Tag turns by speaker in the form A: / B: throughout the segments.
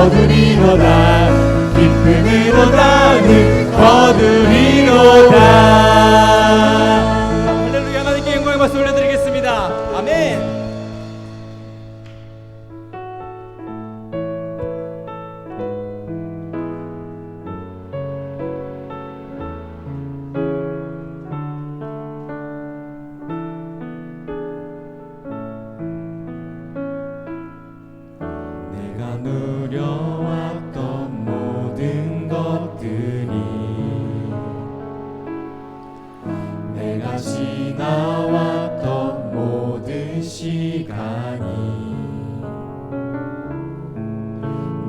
A: 거두리로다. 기쁨으로 나는 거두리로다. 할렐루야. 하나님께 영광의 말씀 올려드리겠습니다. 아멘.
B: 누려왔던 모든 것들이 내가 지나왔던 모든 시간이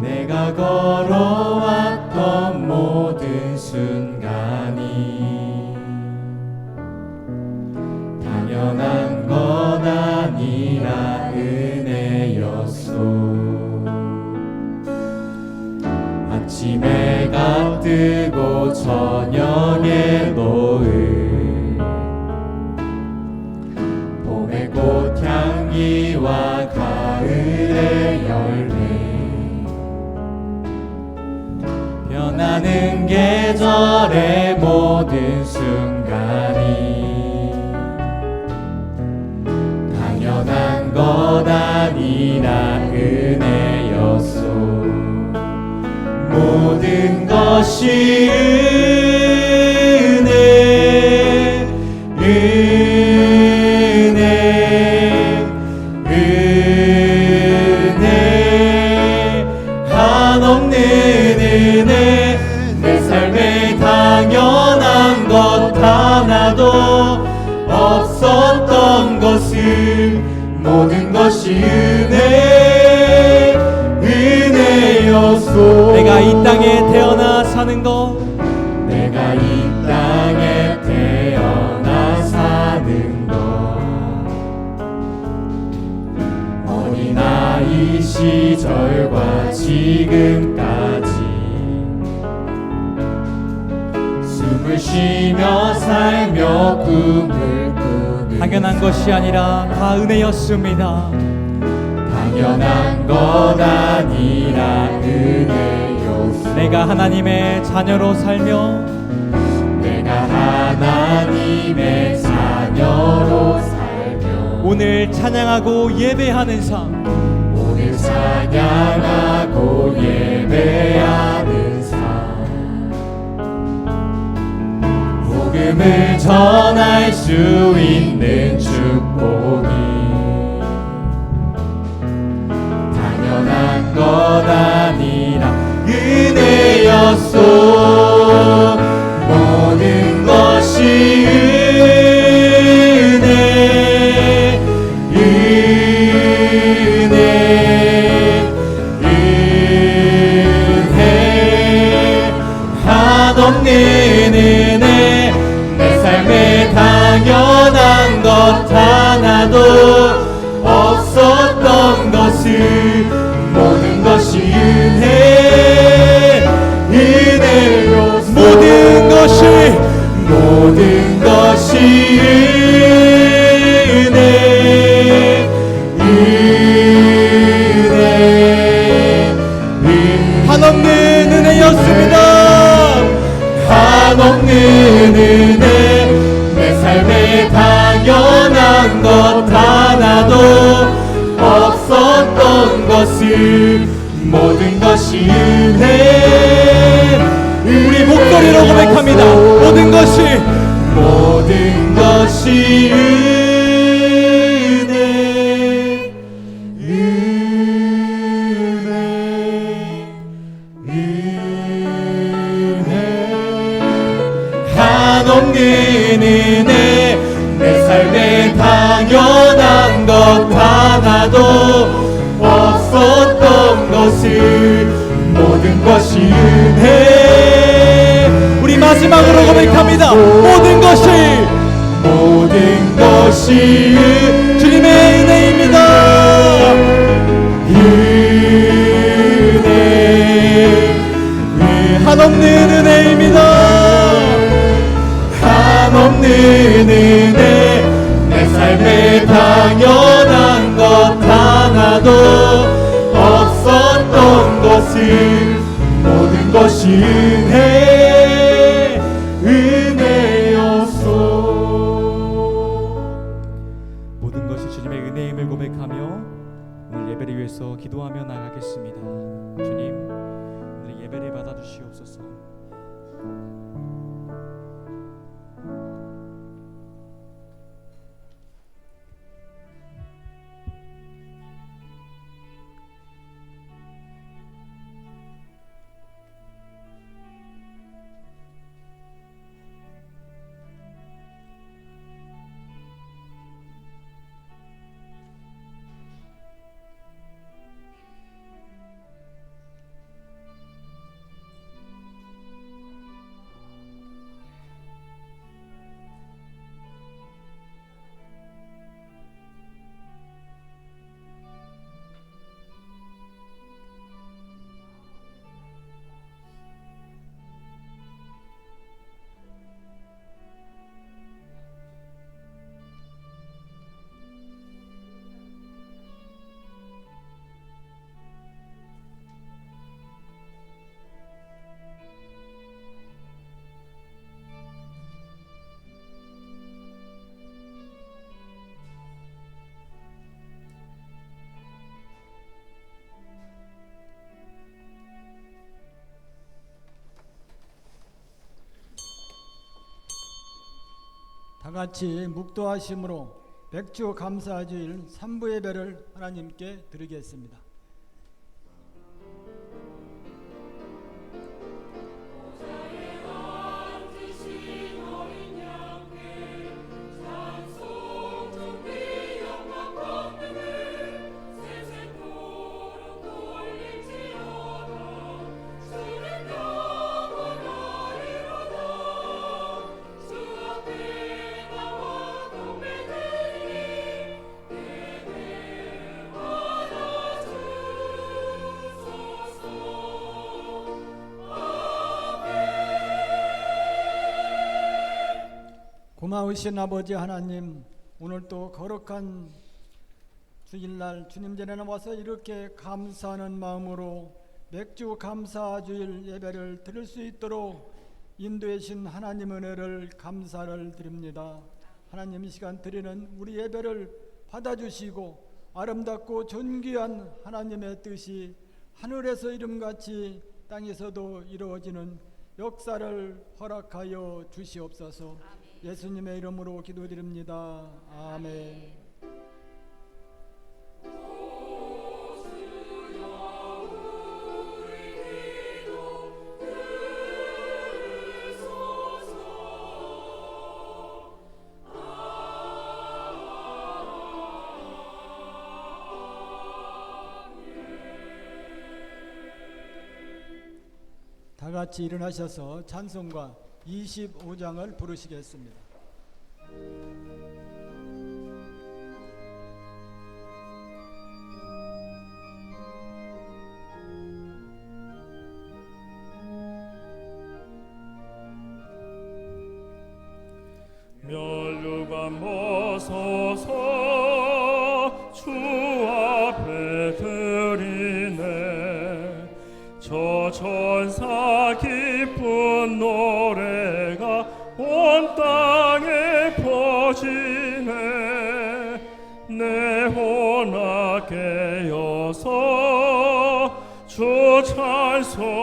B: 내가 걸어왔던 모든 순간이 당연한 건 아니라 은혜였소. 아침에가 뜨고 저녁에 노을 봄의 꽃향기와 가을의 열매 변하는 계절의 모든 순간이 당연한 것 아니라 은혜였소. 모든 것이 은혜, 은혜, 은혜, 한없는 은혜. 내 삶에 당연한 것 하나도 없었던 것을 모든 것이 은혜, 은혜였소.
A: 내가 이 땅에 태어나 사는 것,
B: 내가 이 땅에 태어나 사는 것, 어린아이 시절과 지금까지 숨을 쉬며 살며 꿈을 꾸는
A: 당연한 것이 아니라 다 은혜였습니다.
B: 당연한 것 아니라 은혜였소.
A: 내가 하나님의 자녀로 살며
B: 내가 하나님의 자녀로 살며
A: 오늘 찬양하고 예배하는 삶,
B: 오늘 찬양하고 예배하는 삶, 복음을 전할 수 있는 축복이 당연한 것 아니라 은혜였소. 모든 것이 은혜, 은혜, 은혜, 한없는 은혜. 내 삶에 당연한 것 하나도 없었던 것을 모든 것이 은혜, 은혜였소.
A: 모든 것이 은혜,
B: 은혜, 은혜,
A: 한없는 은혜였습니다.
B: 한없는 은혜. 내 삶에 당연한 것 하나도 없었던 것을 모든 것이 은혜.
A: 우리 목소리로 고백합니다. 모든 것이
B: 은혜, 은혜, 은혜, 한없는 은혜. 내 삶에 당연한 것 하나도 없었던 것을 모든 것이 은혜.
A: 우리 마지막으로 고백합니다. 모든 것이 주님의 은혜입니다.
B: 은혜,
A: 한없는 은혜입니다.
B: 한없는 은혜. 내 삶에 당연한 것 하나도 없었던 것을
A: 은혜임을 고백하며 오늘 예배를 위해서 기도하며 나가겠습니다. 주님, 오늘 예배를 받아주시옵소서.
C: 다 같이 묵도하심으로 백주 감사주일 3부 예배를 하나님께 드리겠습니다. 고마우신 아버지 하나님, 오늘 또 거룩한 주일날 주님 전에 나와서 이렇게 감사하는 마음으로 맥주 감사주일 예배를 드릴 수 있도록 인도해 주신 하나님 은혜를 감사를 드립니다. 하나님, 이 시간 드리는 우리 예배를 받아주시고 아름답고 존귀한 하나님의 뜻이 하늘에서 이름같이 땅에서도 이루어지는 역사를 허락하여 주시옵소서. 예수님의 이름으로 기도드립니다. 아멘. 다 같이 일어나셔서 찬송가 25장을 부르시겠습니다.
B: 멸류관 벗어서 주 앞에 드리네. 저 천사 기쁜 노래가 온 땅에 퍼지네. 내 혼아 깨어서 주 찬송하여라.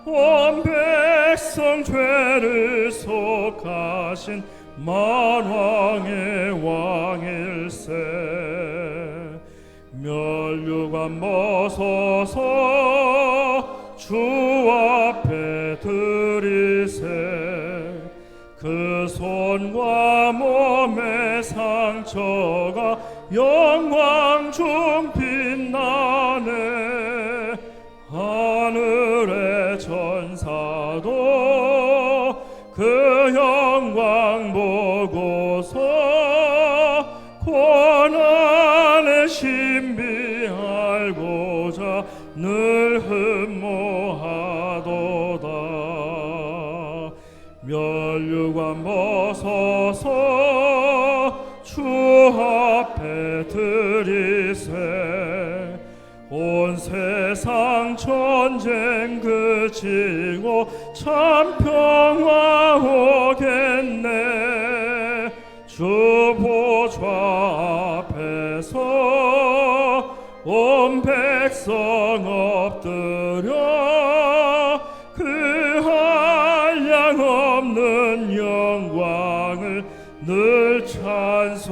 B: 온 백성 죄를 속하신 만왕의 왕일세. 멸류관 벗어서 주 앞에 드리세. 그 손과 몸의 상처가 영광 중 빛나네. 하늘의 천사도 그 영광 보고서 고난의 신비 알고자 늘 흠모하도다. 멸류관 벗어서 주 앞에 드리세. 온 세상 전쟁 그치고 참 평화 오겠네. 주 보좌 앞에서 온 백성 엎드려 그 한량없는 영광을 늘 찬송합니다.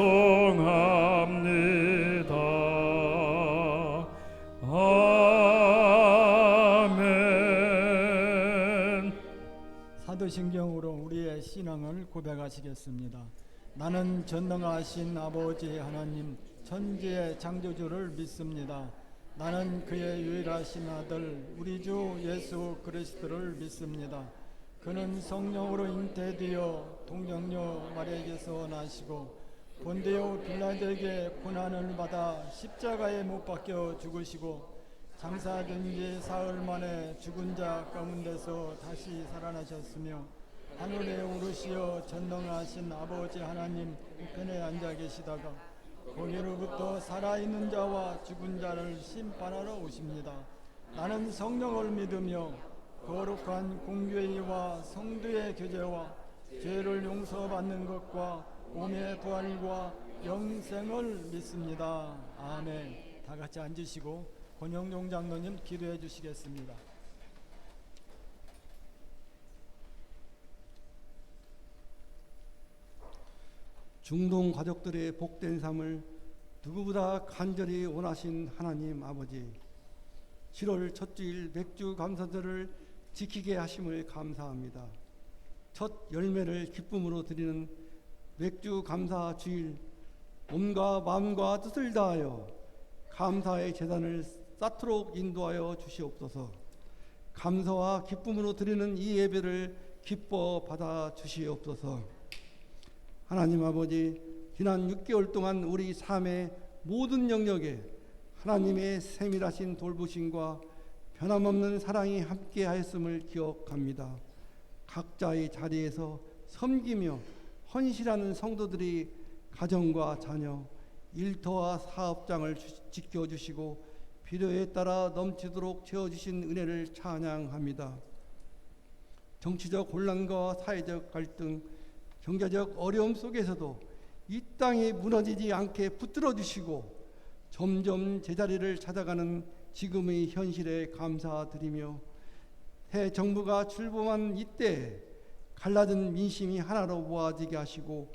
B: 아멘.
C: 사도신경으로 우리의 신앙을 고백하시겠습니다. 나는 전능하신 아버지 하나님 천지의 창조주를 믿습니다. 나는 그의 유일하신 아들 우리 주 예수 그리스도를 믿습니다. 그는 성령으로 잉태되어 동정녀 마리아에게서 나시고 본디오 빌라도에게 고난을 받아 십자가에 못 박혀 죽으시고 장사된 지 사흘 만에 죽은 자 가운데서 다시 살아나셨으며 하늘에 오르시어 전능하신 아버지 하나님 우편에 앉아 계시다가 거기로부터 살아있는 자와 죽은 자를 심판하러 오십니다. 나는 성령을 믿으며 거룩한 공교회와 성도의 교제와 죄를 용서받는 것과 몸의 부활과 영생을 믿습니다. 아멘. 다 같이 앉으시고 권영종 장로님 기도해 주시겠습니다.
D: 중동 가족들의 복된 삶을 누구보다 간절히 원하신 하나님 아버지, 7월 첫 주일 맥주 감사절을 지키게 하심을 감사합니다. 첫 열매를 기쁨으로 드리는 맥주 감사 주일, 몸과 마음과 뜻을 다하여 감사의 제단을 쌓도록 인도하여 주시옵소서. 감사와 기쁨으로 드리는 이 예배를 기뻐 받아 주시옵소서. 하나님 아버지, 지난 6개월 동안 우리 삶의 모든 영역에 하나님의 세밀하신 돌보심과 변함없는 사랑이 함께하였음을 기억합니다. 각자의 자리에서 섬기며 헌신하는 성도들이 가정과 자녀, 일터와 사업장을 지켜주시고 필요에 따라 넘치도록 채워주신 은혜를 찬양합니다. 정치적 혼란과 사회적 갈등, 경제적 어려움 속에서도 이 땅이 무너지지 않게 붙들어 주시고 점점 제자리를 찾아가는 지금의 현실에 감사드리며 새 정부가 출범한 이때 갈라진 민심이 하나로 모아지게 하시고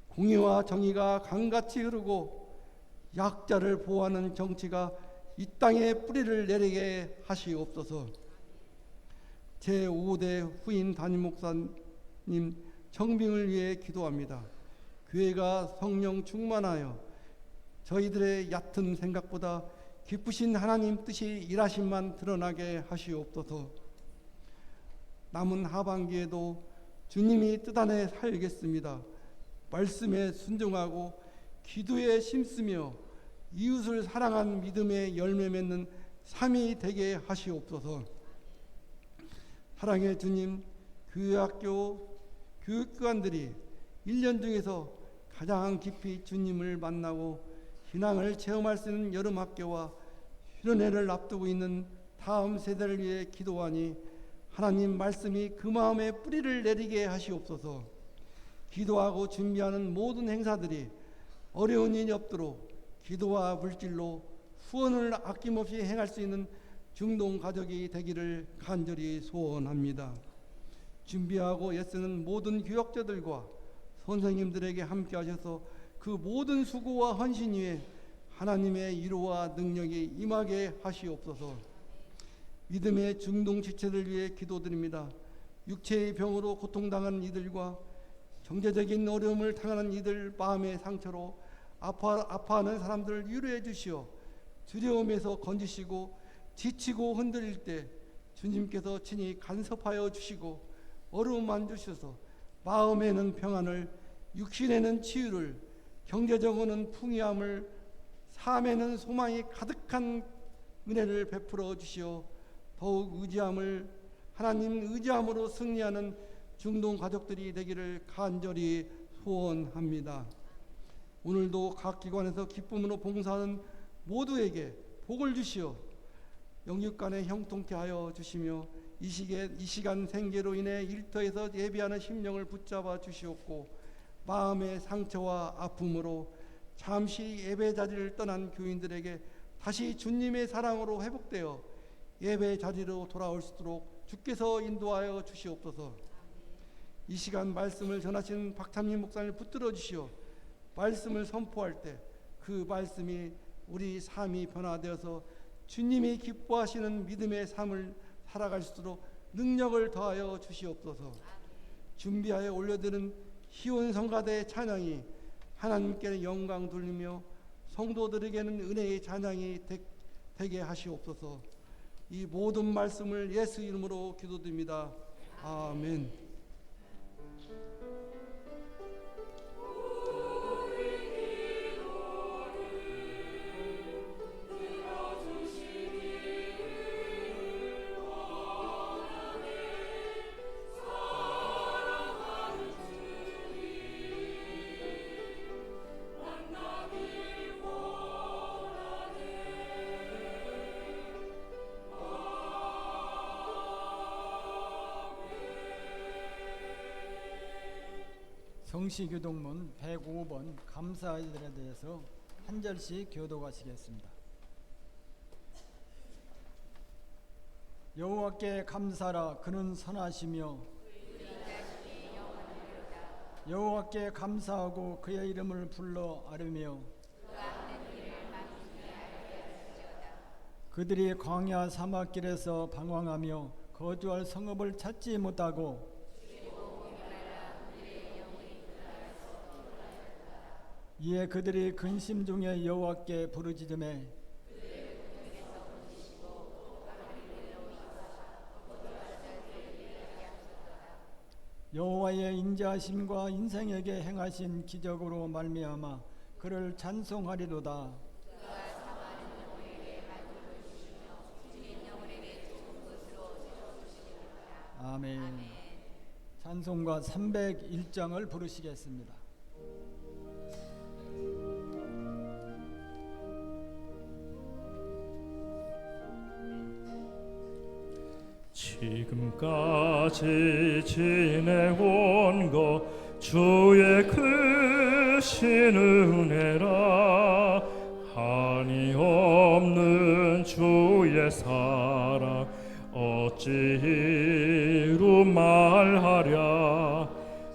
D: 공의와 정의가 강같이 흐르고 약자를 보호하는 정치가 이 땅에 뿌리를 내리게 하시옵소서. 제5대 후임 담임 목사님 청빙을 위해 기도합니다. 교회가 성령 충만하여 저희들의 얕은 생각보다 기쁘신 하나님 뜻이 일하심만 드러나게 하시옵소서. 남은 하반기에도 주님이 뜻 안에 살겠습니다. 말씀에 순종하고 기도에 힘쓰며 이웃을 사랑한 믿음의 열매 맺는 삶이 되게 하시옵소서. 사랑의 주님, 교회학교 교육기관들이 1년 중에서 가장 깊이 주님을 만나고 신앙을 체험할 수 있는 여름학교와 휴련회를 앞두고 있는 다음 세대를 위해 기도하니 하나님 말씀이 그 마음에 뿌리를 내리게 하시옵소서. 기도하고 준비하는 모든 행사들이 어려운 일이 없도록 기도와 물질로 후원을 아낌없이 행할 수 있는 중동 가족이 되기를 간절히 소원합니다. 준비하고 애쓰는 모든 교역자들과 선생님들에게 함께 하셔서 그 모든 수고와 헌신 위에 하나님의 위로와 능력이 임하게 하시옵소서. 믿음의 중동 지체들 위해 기도드립니다. 육체의 병으로 고통당하는 이들과 경제적인 어려움을 당하는 이들 마음의 상처로 아파하는 사람들을 위로해 주시어 두려움에서 건지시고 지치고 흔들릴 때 주님께서 친히 간섭하여 주시고 어루만 주셔서 마음에는 평안을, 육신에는 치유를, 경제적으로는 풍요함을, 삶에는 소망이 가득한 은혜를 베풀어 주시어 더욱 하나님 의지함으로 승리하는 중동 가족들이 되기를 간절히 소원합니다. 오늘도 각 기관에서 기쁨으로 봉사하는 모두에게 복을 주시어 영육간에 형통케 하여 주시며 이 시간 생계로 인해 일터에서 예배하는 심령을 붙잡아 주시옵고 마음의 상처와 아픔으로 잠시 예배 자리를 떠난 교인들에게 다시 주님의 사랑으로 회복되어 예배 자리로 돌아올 수 있도록 주께서 인도하여 주시옵소서. 이 시간 말씀을 전하신 박찬민 목사님을 붙들어 주시어 말씀을 선포할 때 그 말씀이 우리 삶이 변화되어서 주님이 기뻐하시는 믿음의 삶을 살아갈 수 있도록 능력을 더하여 주시옵소서. 준비하여 올려드린 희온 성가대의 찬양이 하나님께는 영광 돌리며 성도들에게는 은혜의 찬양이 되게 하시옵소서. 이 모든 말씀을 예수 이름으로 기도드립니다. 아멘.
C: 성시교동문 105번 감사절에 대해서 한 절씩 교독하시겠습니다. 여호와께 감사라. 그는 선하시며 여호와께 감사하고 그의 이름을 불러 아뢰며 그들이 광야 사막길에서 방황하며 거주할 성읍을 찾지 못하고 이에 그들이 근심 중에 여호와께 부르짖으매 여호와의 인자하심과 인생에게 행하신 기적으로 말미암아 그를 찬송하리로다. 아멘. 찬송가 301장을 부르시겠습니다.
B: 지금까지 지내온 것 주의 크신 은혜라. 한이 없는 주의 사랑 어찌 이루 말하랴.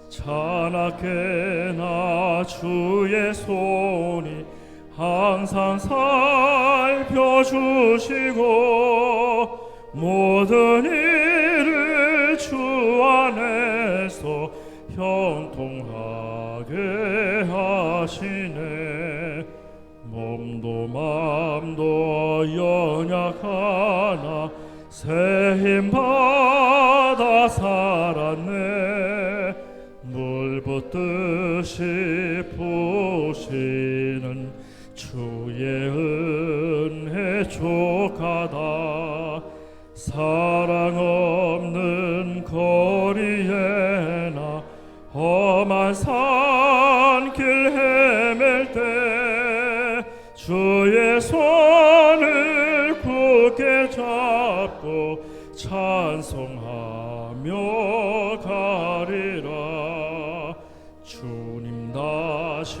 B: 자나깨나 주의 손이 항상 살펴주시고 모든 일을 주 안에서 형통하게 하시네. 몸도 맘도 연약하나 새 힘 받아 살았네. 물 붓듯이 부시는 주의 은혜 족하다. 사랑 없는 거리에 나 험한 산길 헤맬 때 주의 손을 굳게 잡고 찬송하며 가리라. 주님 다시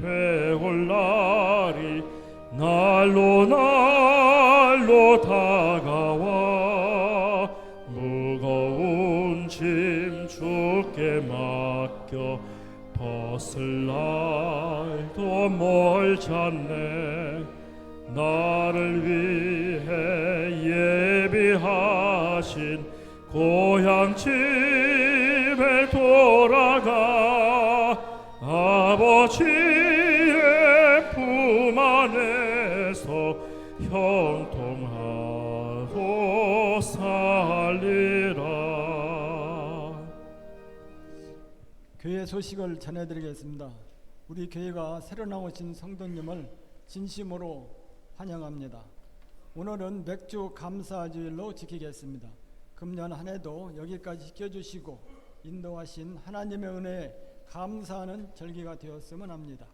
B: 배울 날이 날로 날로 다가와. 무거운 짐 주께 맡겨 벗을 날도 멀잖네. 나를 위해 예비하신 고향 집에 돌아가 아버지의 품 안에서 형통하고 살리라.
C: 교회 소식을 전해드리겠습니다. 우리 교회가 새로 나오신 성도님을 진심으로 환영합니다. 오늘은 맥주 감사주일로 지키겠습니다. 금년 한 해도 여기까지 지켜주시고 인도하신 하나님의 은혜에 감사하는 절기가 되었으면 합니다.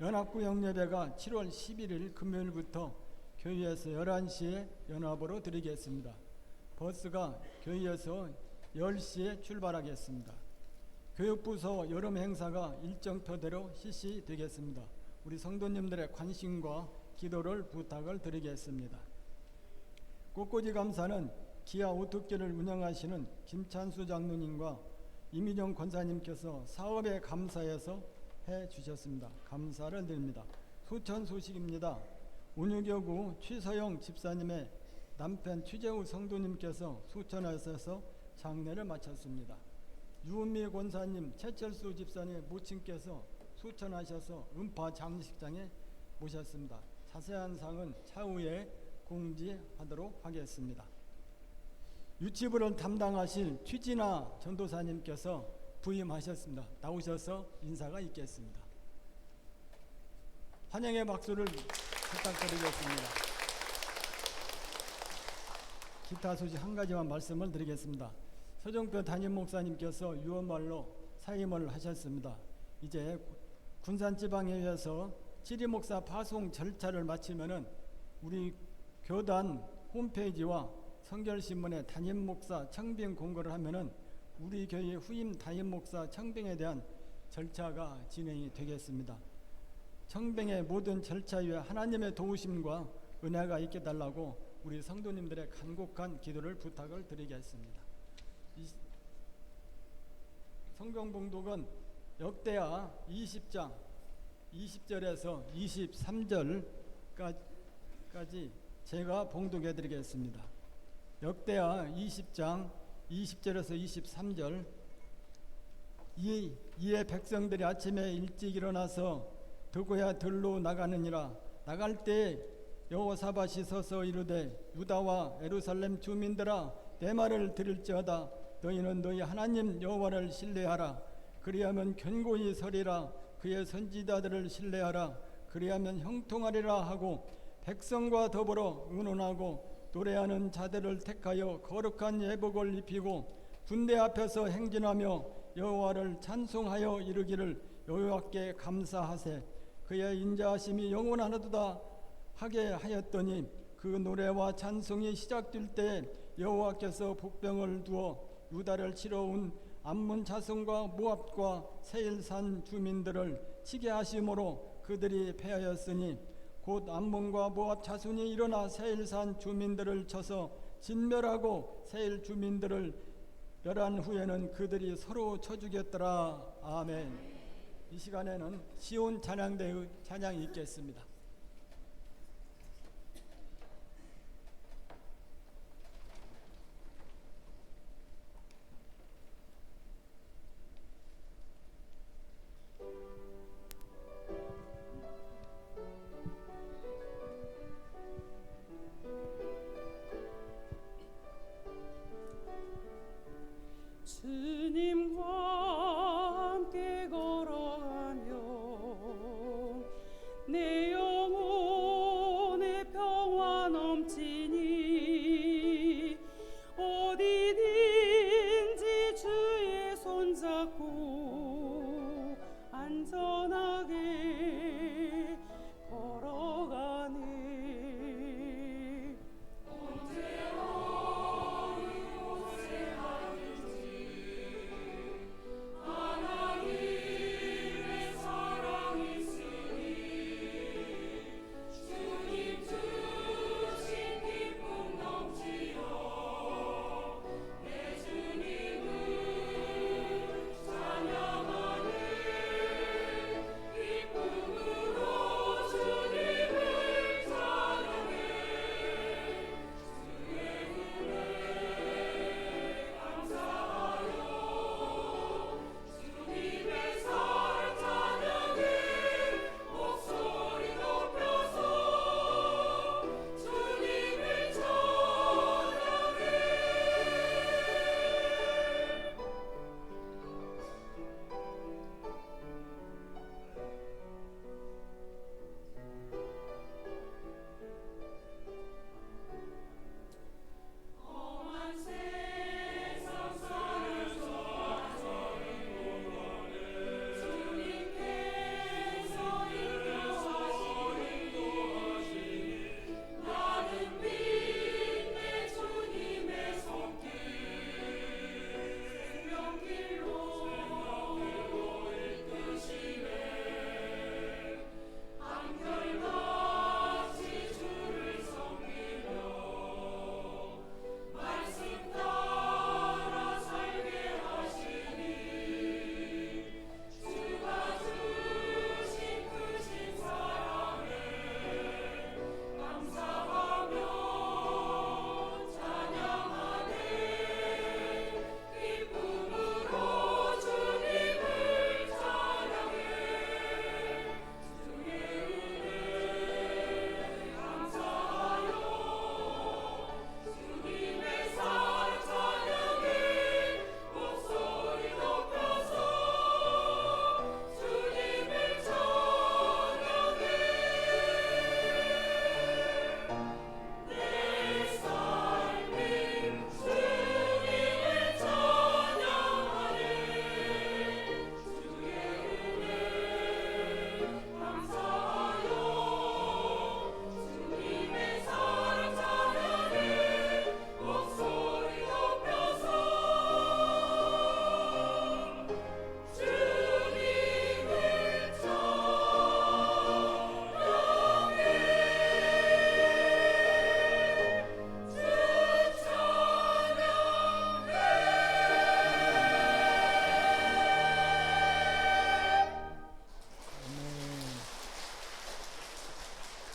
C: 연합구 영예배가 7월 11일 금요일부터 교회에서 11시에 연합으로 드리겠습니다. 버스가 교회에서 10시에 출발하겠습니다. 교육부서 여름 행사가 일정표대로 실시되겠습니다. 우리 성도님들의 관심과 기도를 부탁을 드리겠습니다. 꽃꽂이 감사는 기아 오토길을 운영하시는 김찬수 장로님과 이민영 권사님께서 사업에 감사해서 해주셨습니다. 감사를 드립니다. 소천 소식입니다. 온유교구 최서영 집사님의 남편 최재우 성도님께서 소천하셔서 장례를 마쳤습니다. 유은미 권사님, 최철수 집사님의 모친께서 소천하셔서 음파 장례식장에 모셨습니다. 자세한 사항은 차후에 공지하도록 하겠습니다. 유치부를 담당하실 최진아 전도사님께서 부임하셨습니다. 나오셔서 인사가 있겠습니다. 환영의 박수를 부탁드리겠습니다. 기타 소식 한 가지만 말씀을 드리겠습니다. 서정표 담임 목사님께서 6월 말로 사임을 하셨습니다. 이제 군산지방회의에서 지리 목사 파송 절차를 마치면은 우리 교단 홈페이지와 성결신문에 담임 목사 청빙 공고를 하면은 우리 교회 후임 담임 목사 청빙에 대한 절차가 진행이 되겠습니다. 청빙의 모든 절차 위에 하나님의 도우심과 은혜가 있게 달라고 우리 성도님들의 간곡한 기도를 부탁을 드리겠습니다. 성경 봉독은 역대하 20장 20절에서 23절까지 제가 봉독해 드리겠습니다. 역대하 20장 20절에서 23절. 이에 백성들이 아침에 일찍 일어나서 드고야 들로 나가느니라. 나갈 때 여호사밧이 서서 이르되 유다와 예루살렘 주민들아 내 말을 들을지어다. 너희는 너희 하나님 여호와를 신뢰하라. 그리하면 견고히 서리라. 그의 선지자들을 신뢰하라. 그리하면 형통하리라 하고 백성과 더불어 의논하고 노래하는 자들을 택하여 거룩한 예복을 입히고 군대 앞에서 행진하며 여호와를 찬송하여 이르기를 여호와께 감사하세. 그의 인자하심이 영원하도다 하게 하였더니 그 노래와 찬송이 시작될 때 여호와께서 복병을 두어 유다를 치러 온 암몬 자손과 모압과 세일산 주민들을 치게 하심으로 그들이 패하였으니 곧 암몬과 모압 자손이 일어나 세일산 주민들을 쳐서 진멸하고 세일 주민들을 멸한 후에는 그들이 서로 쳐 죽였더라. 아멘. 이 시간에는 시온 찬양대의 찬양이 있겠습니다.
E: 주님과 함께 걸어가며 내 영혼에 평화 넘치니 어디든지 주의 손잡고 안전하게 걸어가네.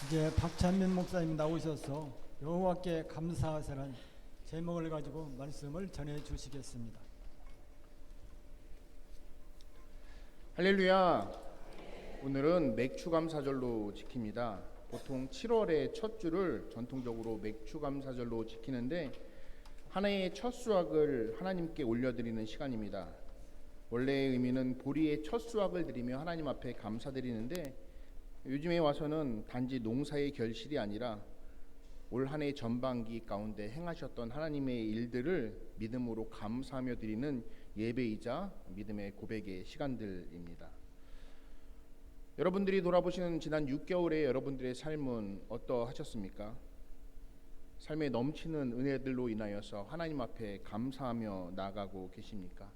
C: 이제 박찬민 목사님 나오셔서 여호와께 감사하세라는 제목을 가지고 말씀을 전해 주시겠습니다.
F: 할렐루야. 오늘은 맥추감사절로 지킵니다. 보통 7월의 첫 주를 전통적으로 맥추감사절로 지키는데 한 해의 첫 수확을 하나님께 올려드리는 시간입니다. 원래의 의미는 보리의 첫 수확을 드리며 하나님 앞에 감사드리는데 요즘에 와서는 단지 농사의 결실이 아니라 올 한 해 전반기 가운데 행하셨던 하나님의 일들을 믿음으로 감사하며 드리는 예배이자 믿음의 고백의 시간들입니다. 여러분들이 돌아보시는 지난 6개월의 여러분들의 삶은 어떠하셨습니까? 삶에 넘치는 은혜들로 인하여서 하나님 앞에 감사하며 나아가고 계십니까?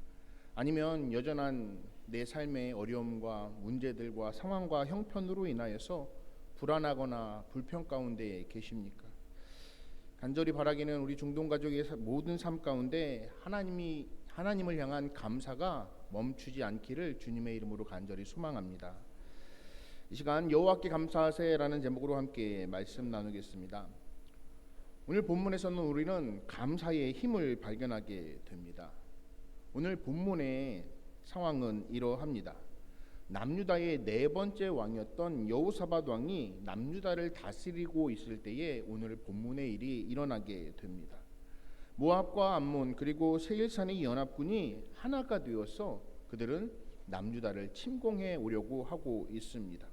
F: 아니면 여전한 내 삶의 어려움과 문제들과 상황과 형편으로 인하여서 불안하거나 불평 가운데 계십니까? 간절히 바라기는 우리 중동 가족의 모든 삶 가운데 하나님을 향한 감사가 멈추지 않기를 주님의 이름으로 간절히 소망합니다. 이 시간 여호와께 감사하세라는 제목으로 함께 말씀 나누겠습니다. 오늘 본문에서는 우리는 감사의 힘을 발견하게 됩니다. 오늘 본문의 상황은 이러합니다. 남유다의 네 번째 왕이었던 여호사밧 왕이 남유다를 다스리고 있을 때에 오늘 본문의 일이 일어나게 됩니다. 모압과 암몬 그리고 세일산의 연합군이 하나가 되어서 그들은 남유다를 침공해 오려고 하고 있습니다.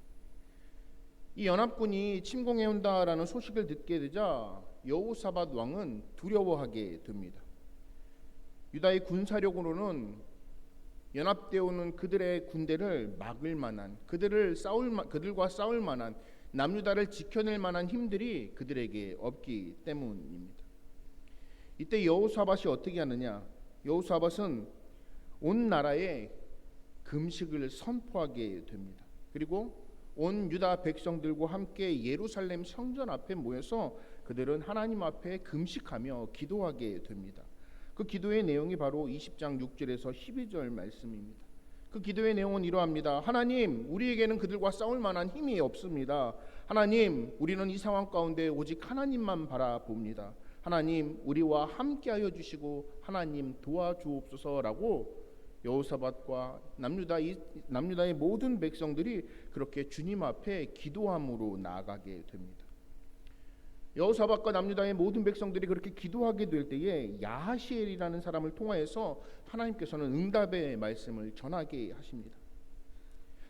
F: 이 연합군이 침공해 온다라는 소식을 듣게 되자 여호사밧 왕은 두려워하게 됩니다. 유다의 군사력으로는 연합되어 오는 그들의 군대를 막을 만한 그들과 싸울 만한 남유다를 지켜낼 만한 힘들이 그들에게 없기 때문입니다. 이때 여호사밧이 어떻게 하느냐? 여호사밧은 온 나라에 금식을 선포하게 됩니다. 그리고 온 유다 백성들과 함께 예루살렘 성전 앞에 모여서 그들은 하나님 앞에 금식하며 기도하게 됩니다. 그 기도의 내용이 바로 20장 6절에서 12절 말씀입니다. 그 기도의 내용은 이러합니다. 하나님, 우리에게는 그들과 싸울 만한 힘이 없습니다. 하나님, 우리는 이 상황 가운데 오직 하나님만 바라봅니다. 하나님, 우리와 함께하여 주시고 하나님 도와주옵소서라고 여호사밧과 남유다의 모든 백성들이 그렇게 주님 앞에 기도함으로 나아가게 됩니다. 여호사밧과 남유다의 모든 백성들이 그렇게 기도하게 될 때에 야하시엘이라는 사람을 통하여서 하나님께서는 응답의 말씀을 전하게 하십니다.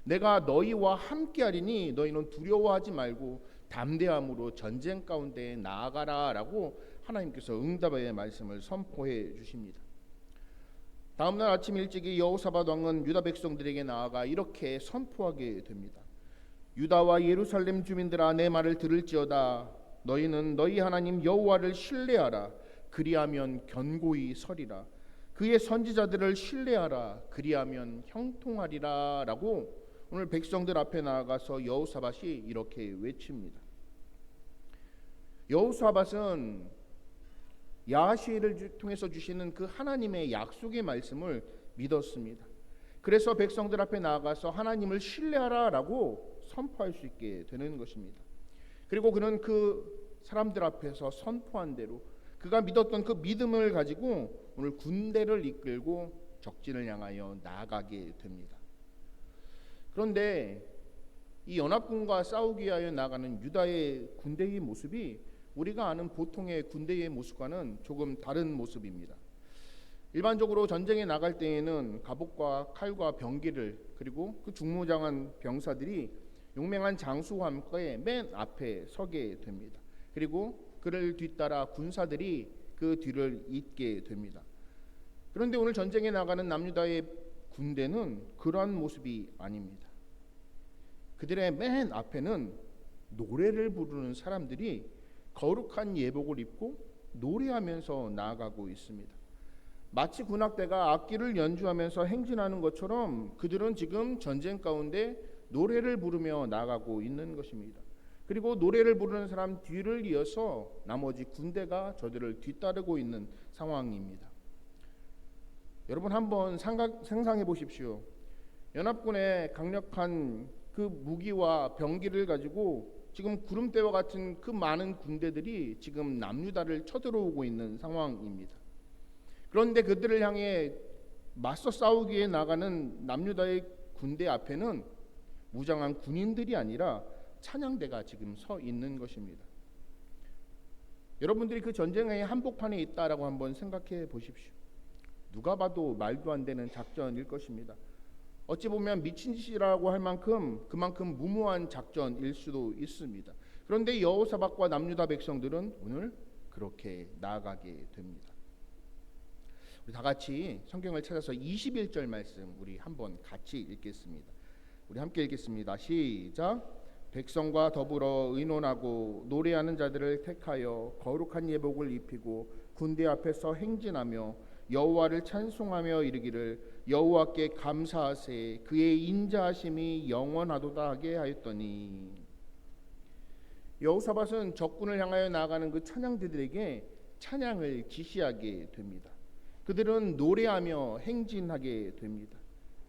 F: 내가 너희와 함께하리니 너희는 두려워하지 말고 담대함으로 전쟁 가운데 나아가라라고 하나님께서 응답의 말씀을 선포해 주십니다. 다음 날 아침 일찍이 여호사밧 왕은 유다 백성들에게 나아가 이렇게 선포하게 됩니다. 유다와 예루살렘 주민들아, 내 말을 들을지어다. 너희는 너희 하나님 여호와를 신뢰하라. 그리하면 견고히 서리라. 그의 선지자들을 신뢰하라. 그리하면 형통하리라. 라고 오늘 백성들 앞에 나아가서 여호사밧이 이렇게 외칩니다. 여호사밧은 야하시엘을 통해서 주시는 그 하나님의 약속의 말씀을 믿었습니다. 그래서 백성들 앞에 나아가서 하나님을 신뢰하라라고 선포할 수 있게 되는 것입니다. 그리고 그는 그 사람들 앞에서 선포한 대로 그가 믿었던 그 믿음을 가지고 오늘 군대를 이끌고 적진을 향하여 나아가게 됩니다. 그런데 이 연합군과 싸우기 위하여 나가는 유다의 군대의 모습이 우리가 아는 보통의 군대의 모습과는 조금 다른 모습입니다. 일반적으로 전쟁에 나갈 때에는 갑옷과 칼과 병기를 그리고 그 중무장한 병사들이 용맹한 장수와 함께 맨 앞에 서게 됩니다. 그리고 그를 뒤따라 군사들이 그 뒤를 잇게 됩니다. 그런데 오늘 전쟁에 나가는 남유다의 군대는 그러한 모습이 아닙니다. 그들의 맨 앞에는 노래를 부르는 사람들이 거룩한 예복을 입고 노래하면서 나아가고 있습니다. 마치 군악대가 악기를 연주하면서 행진하는 것처럼 그들은 지금 전쟁 가운데 노래를 부르며 나아가고 있는 것입니다. 그리고 노래를 부르는 사람 뒤를 이어서 나머지 군대가 저들을 뒤따르고 있는 상황입니다. 여러분 한번 상상해 보십시오. 연합군의 강력한 그 무기와 병기를 가지고 지금 구름대와 같은 그 많은 군대들이 지금 남유다를 쳐들어오고 있는 상황입니다. 그런데 그들을 향해 맞서 싸우기에 나가는 남유다의 군대 앞에는 무장한 군인들이 아니라 찬양대가 지금 서 있는 것입니다. 여러분들이 그 전쟁의 한복판에 있다라고 한번 생각해 보십시오. 누가 봐도 말도 안 되는 작전일 것입니다. 어찌 보면 미친 짓이라고 할 만큼 그만큼 무모한 작전일 수도 있습니다. 그런데 여호사밧과 남유다 백성들은 오늘 그렇게 나아가게 됩니다. 우리 다 같이 성경을 찾아서 21절 말씀 우리 한번 같이 읽겠습니다. 우리 함께 읽겠습니다. 시작. 백성과 더불어 의논하고 노래하는 자들을 택하여 거룩한 예복을 입히고 군대 앞에서 행진하며 여호와를 찬송하며 이르기를 여호와께 감사하세 그의 인자하심이 영원하도다 하게 하였더니. 여호사밧은 적군을 향하여 나아가는 그 찬양대들에게 찬양을 지시하게 됩니다. 그들은 노래하며 행진하게 됩니다.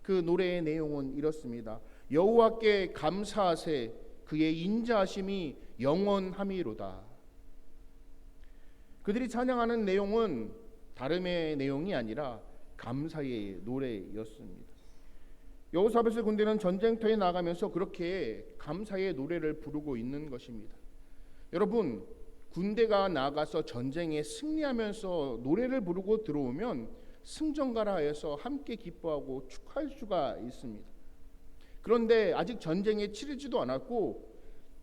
F: 그 노래의 내용은 이렇습니다. 여호와께 감사하세 그의 인자하심이 영원함이로다. 그들이 찬양하는 내용은 다름의 내용이 아니라 감사의 노래였습니다. 여호사밧의 군대는 전쟁터에 나가면서 그렇게 감사의 노래를 부르고 있는 것입니다. 여러분, 군대가 나가서 전쟁에 승리하면서 노래를 부르고 들어오면 승전가라 하여서 함께 기뻐하고 축하할 수가 있습니다. 그런데 아직 전쟁에 치르지도 않았고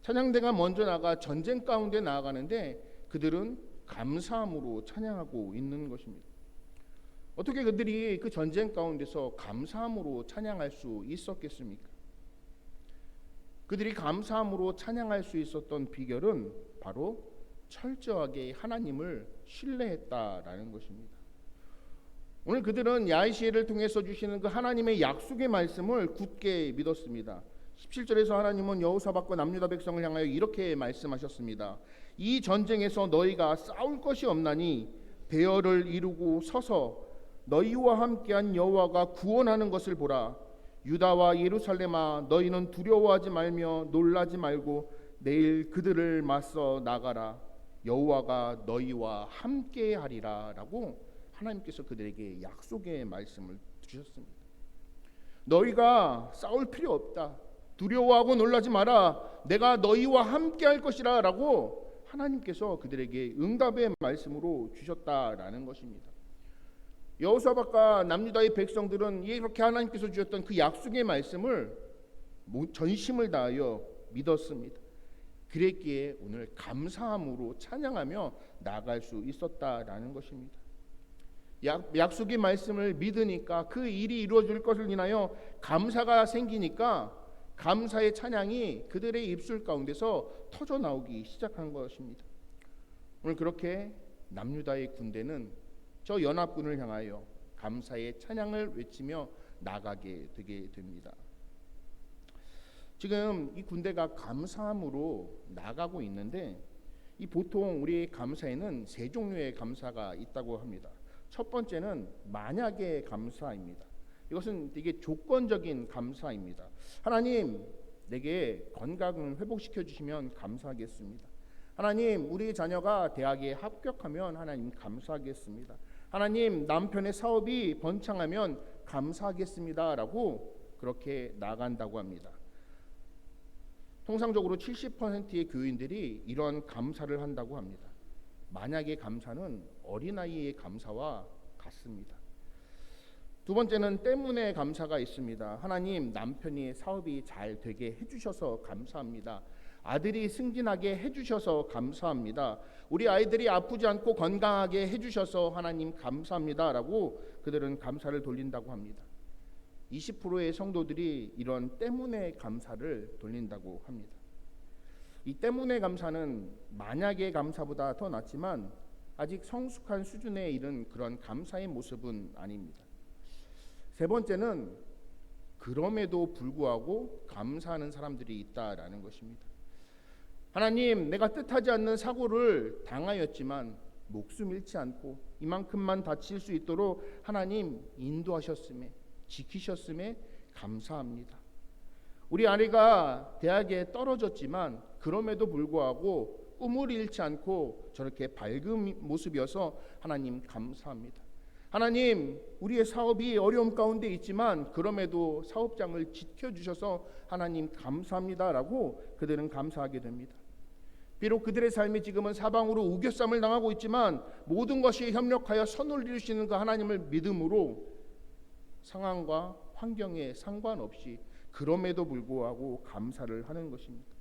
F: 찬양대가 먼저 나가 전쟁 가운데 나아가는데 그들은 감사함으로 찬양하고 있는 것입니다. 어떻게 그들이 그 전쟁 가운데서 감사함으로 찬양할 수 있었겠습니까? 그들이 감사함으로 찬양할 수 있었던 비결은 바로 철저하게 하나님을 신뢰했다라는 것입니다. 오늘 그들은 야이시엘을 통해서 주시는 그 하나님의 약속의 말씀을 굳게 믿었습니다. 17절에서 하나님은 여호사밧과 남유다 백성을 향하여 이렇게 말씀하셨습니다. 이 전쟁에서 너희가 싸울 것이 없나니 대열을 이루고 서서 너희와 함께한 여호와가 구원하는 것을 보라. 유다와 예루살렘아 너희는 두려워하지 말며 놀라지 말고 내일 그들을 맞서 나가라. 여호와가 너희와 함께하리라 라고 하나님께서 그들에게 약속의 말씀을 주셨습니다. 너희가 싸울 필요 없다. 두려워하고 놀라지 마라. 내가 너희와 함께할 것이라 라고 하나님께서 그들에게 응답의 말씀으로 주셨다라는 것입니다. 여호사밧과 남유다의 백성들은 이렇게 하나님께서 주셨던 그 약속의 말씀을 전심을 다하여 믿었습니다. 그랬기에 오늘 감사함으로 찬양하며 나아갈 수 있었다라는 것입니다. 약속의 말씀을 믿으니까 그 일이 이루어질 것을 인하여 감사가 생기니까 감사의 찬양이 그들의 입술 가운데서 터져 나오기 시작한 것입니다. 오늘 그렇게 남유다의 군대는 저 연합군을 향하여 감사의 찬양을 외치며 나가게 되게 됩니다. 지금 이 군대가 감사함으로 나가고 있는데 이 보통 우리 감사에는 세 종류의 감사가 있다고 합니다. 첫 번째는 만약의 감사입니다. 이것은 되게 조건적인 감사입니다. 하나님, 내게 건강을 회복시켜 주시면 감사하겠습니다. 하나님, 우리 자녀가 대학에 합격하면 하나님 감사하겠습니다. 하나님, 남편의 사업이 번창하면 감사하겠습니다 라고 그렇게 나간다고 합니다. 통상적으로 70%의 교인들이 이런 감사를 한다고 합니다. 만약의 감사는 어린아이의 감사와 같습니다. 두 번째는 때문에 감사가 있습니다. 하나님, 남편이 사업이 잘 되게 해주셔서 감사합니다. 아들이 승진하게 해주셔서 감사합니다. 우리 아이들이 아프지 않고 건강하게 해주셔서 하나님 감사합니다 라고 그들은 감사를 돌린다고 합니다. 20%의 성도들이 이런 때문에 감사를 돌린다고 합니다. 이 때문에 감사는 만약의 감사보다 더 낫지만 아직 성숙한 수준에 이른 그런 감사의 모습은 아닙니다. 세 번째는 그럼에도 불구하고 감사하는 사람들이 있다라는 것입니다. 하나님, 내가 뜻하지 않는 사고를 당하였지만 목숨 잃지 않고 이만큼만 다칠 수 있도록 하나님 인도하셨음에 지키셨음에 감사합니다. 우리 아내가 대학에 떨어졌지만 그럼에도 불구하고 꿈을 잃지 않고 저렇게 밝은 모습이어서 하나님 감사합니다. 하나님, 우리의 사업이 어려움 가운데 있지만 그럼에도 사업장을 지켜주셔서 하나님 감사합니다라고 그들은 감사하게 됩니다. 비록 그들의 삶이 지금은 사방으로 우겨쌈을 당하고 있지만 모든 것이 협력하여 선을 이루시는 그 하나님을 믿음으로 상황과 환경에 상관없이 그럼에도 불구하고 감사를 하는 것입니다.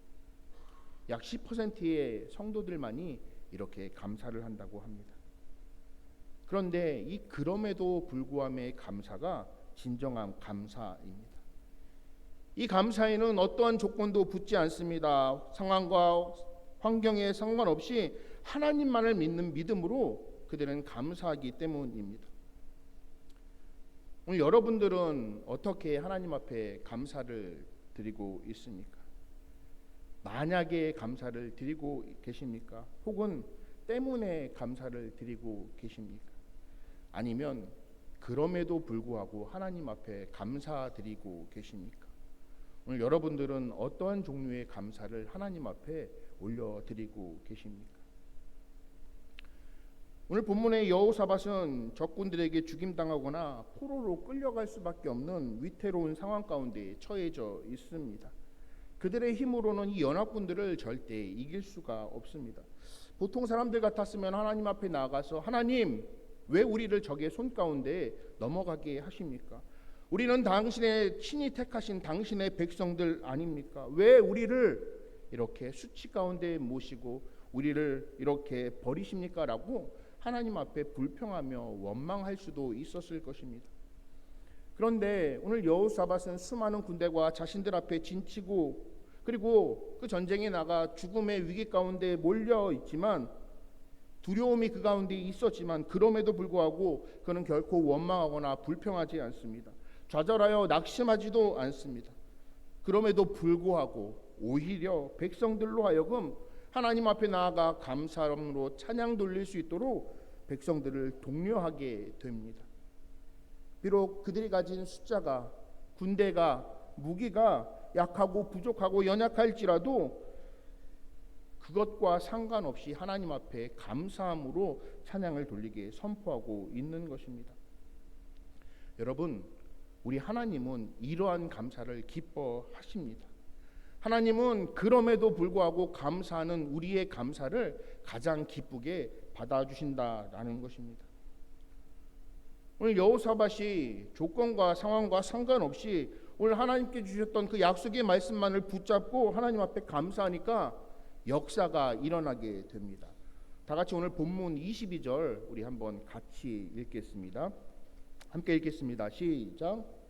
F: 약 10%의 성도들만이 이렇게 감사를 한다고 합니다. 그런데 이 그럼에도 불구함의 감사가 진정한 감사입니다. 이 감사에는 어떠한 조건도 붙지 않습니다. 상황과 환경에 상관없이 하나님만을 믿는 믿음으로 그들은 감사하기 때문입니다. 오늘 여러분들은 어떻게 하나님 앞에 감사를 드리고 있습니까? 만약에 감사를 드리고 계십니까? 혹은 때문에 감사를 드리고 계십니까? 아니면 그럼에도 불구하고 하나님 앞에 감사드리고 계십니까? 오늘 여러분들은 어떠한 종류의 감사를 하나님 앞에 올려드리고 계십니까? 오늘 본문의 여호사밧은 적군들에게 죽임당하거나 포로로 끌려갈 수밖에 없는 위태로운 상황 가운데 처해져 있습니다. 그들의 힘으로는 이 연합군들을 절대 이길 수가 없습니다. 보통 사람들 같았으면 하나님 앞에 나아가서 하나님, 왜 우리를 적의 손 가운데 넘어가게 하십니까? 우리는 당신의 친히 택하신 당신의 백성들 아닙니까? 왜 우리를 이렇게 수치 가운데 모시고 우리를 이렇게 버리십니까? 라고 하나님 앞에 불평하며 원망할 수도 있었을 것입니다. 그런데 오늘 여호사밧은 수많은 군대가 자신들 앞에 진치고 그리고 그 전쟁에 나가 죽음의 위기 가운데 몰려 있지만 두려움이 그 가운데 있었지만 그럼에도 불구하고 그는 결코 원망하거나 불평하지 않습니다. 좌절하여 낙심하지도 않습니다. 그럼에도 불구하고 오히려 백성들로 하여금 하나님 앞에 나아가 감사함으로 찬양 돌릴 수 있도록 백성들을 독려하게 됩니다. 비록 그들이 가진 숫자가, 군대가, 무기가 약하고 부족하고 연약할지라도 그것과 상관없이 하나님 앞에 감사함으로 찬양을 돌리게 선포하고 있는 것입니다. 여러분, 우리 하나님은 이러한 감사를 기뻐하십니다. 하나님은 그럼에도 불구하고 감사하는 우리의 감사를 가장 기쁘게 받아주신다라는 것입니다. 오늘 여호사밧이 조건과 상황과 상관없이 오늘 하나님께 주셨던 그 약속의 말씀만을 붙잡고 하나님 앞에 감사하니까 역사가 일어나게 됩니다. 다 같이 오늘 본문 22절 우리 한번 같이 읽겠습니다. 함께 읽겠습니다. 시작.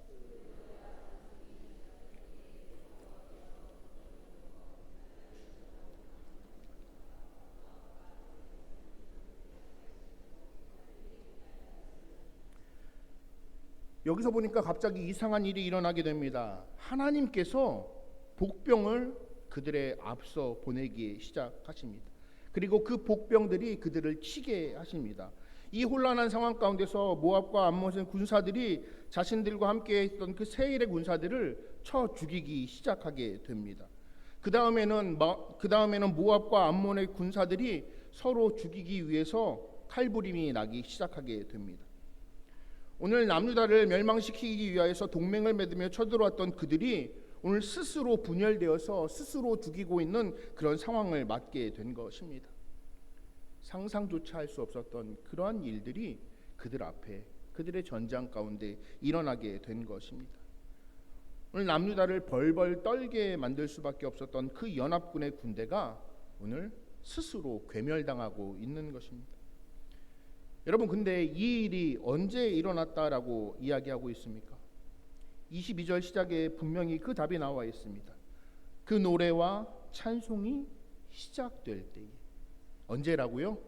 F: 여기서 보니까 갑자기 이상한 일이 일어나게 됩니다. 하나님께서 복병을 그들의 앞서 보내기 시작하십니다. 그리고 그 복병들이 그들을 치게 하십니다. 이 혼란한 상황 가운데서 모압과 암몬의 군사들이 자신들과 함께 있던 그 세일의 군사들을 쳐 죽이기 시작하게 됩니다. 그 다음에는 모압과 암몬의 군사들이 서로 죽이기 위해서 칼부림이 나기 시작하게 됩니다. 오늘 남유다를 멸망시키기 위하여서 동맹을 맺으며 쳐들어왔던 그들이 오늘 스스로 분열되어서 스스로 죽이고 있는 그런 상황을 맞게 된 것입니다. 상상조차 할 수 없었던 그러한 일들이 그들 앞에 그들의 전장 가운데 일어나게 된 것입니다. 오늘 남유다를 벌벌 떨게 만들 수밖에 없었던 그 연합군의 군대가 오늘 스스로 괴멸당하고 있는 것입니다. 여러분, 근데 이 일이 언제 일어났다라고 이야기하고 있습니까? 22절 시작에 분명히 그 답이 나와 있습니다. 그 노래와 찬송이 시작될 때에. 언제라고요?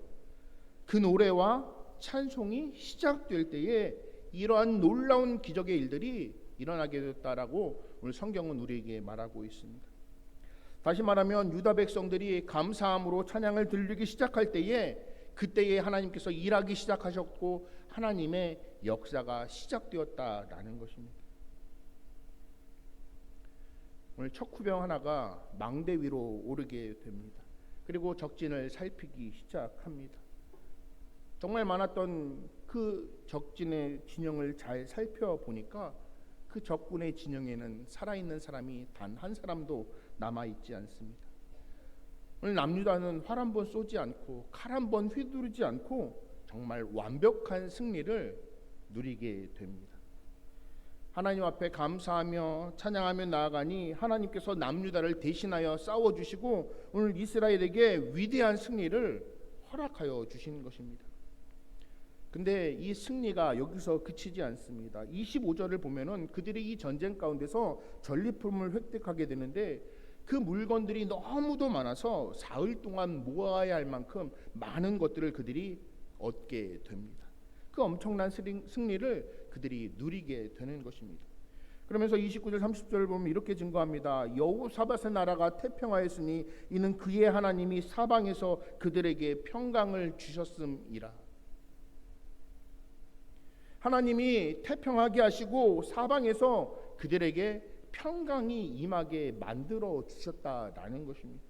F: 그 노래와 찬송이 시작될 때에 이러한 놀라운 기적의 일들이 일어나게 됐다라고 오늘 성경은 우리에게 말하고 있습니다. 다시 말하면 유다 백성들이 감사함으로 찬양을 들리기 시작할 때에 그때에 하나님께서 일하기 시작하셨고 하나님의 역사가 시작되었다라는 것입니다. 오늘 척후병 하나가 망대 위로 오르게 됩니다. 그리고 적진을 살피기 시작합니다. 정말 많았던 그 적진의 진영을 잘 살펴보니까 그 적군의 진영에는 살아있는 사람이 단 한 사람도 남아있지 않습니다. 오늘 남유다는 활 한 번 쏘지 않고 칼 한 번 휘두르지 않고 정말 완벽한 승리를 누리게 됩니다. 하나님 앞에 감사하며 찬양하며 나아가니 하나님께서 남유다를 대신하여 싸워주시고 오늘 이스라엘에게 위대한 승리를 허락하여 주신 것입니다. 근데 이 승리가 여기서 그치지 않습니다. 25절을 보면은 그들이 이 전쟁 가운데서 전리품을 획득하게 되는데 그 물건들이 너무도 많아서 사흘 동안 모아야 할 만큼 많은 것들을 그들이 얻게 됩니다. 그 엄청난 승리를 그들이 누리게 되는 것입니다. 그러면서 29절 30절을 보면 이렇게 증거합니다. 여호사밧의 나라가 태평하였으니 이는 그의 하나님이 사방에서 그들에게 평강을 주셨음이라. 하나님이 태평하게 하시고 사방에서 그들에게 평강이 임하게 만들어 주셨다라는 것입니다.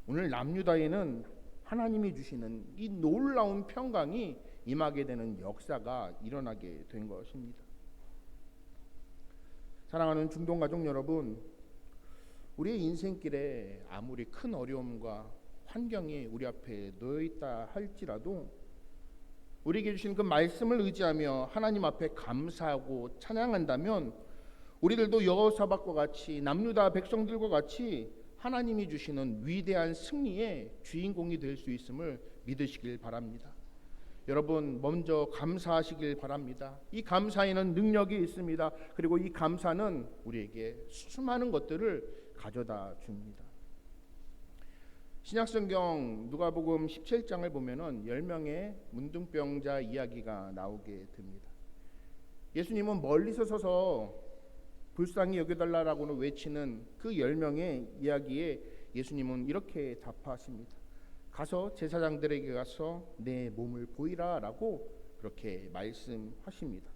F: 오늘 남유다에는 하나님이 주시는 이 놀라운 평강이 임하게 되는 역사가 일어나게 된 것입니다. 사랑하는 중동 가족 여러분, 우리의 인생길에 아무리 큰 어려움과 환경이 우리 앞에 놓여 있다 할지라도 우리에게 주신 그 말씀을 의지하며 하나님 앞에 감사하고 찬양한다면 우리들도 여호사밧과 같이 남유다 백성들과 같이 하나님이 주시는 위대한 승리의 주인공이 될 수 있음을 믿으시길 바랍니다. 여러분 먼저 감사하시길 바랍니다. 이 감사에는 능력이 있습니다. 그리고 이 감사는 우리에게 수많은 것들을 가져다 줍니다. 신약성경 누가복음 17장을 보면은 10명의 문둥병자 이야기가 나오게 됩니다. 예수님은 멀리서 서서 불쌍히 여겨달라라고는 외치는 그 10명의 이야기에 예수님은 이렇게 답하십니다. 가서 제사장들에게 가서 내 몸을 보이라라고 그렇게 말씀하십니다.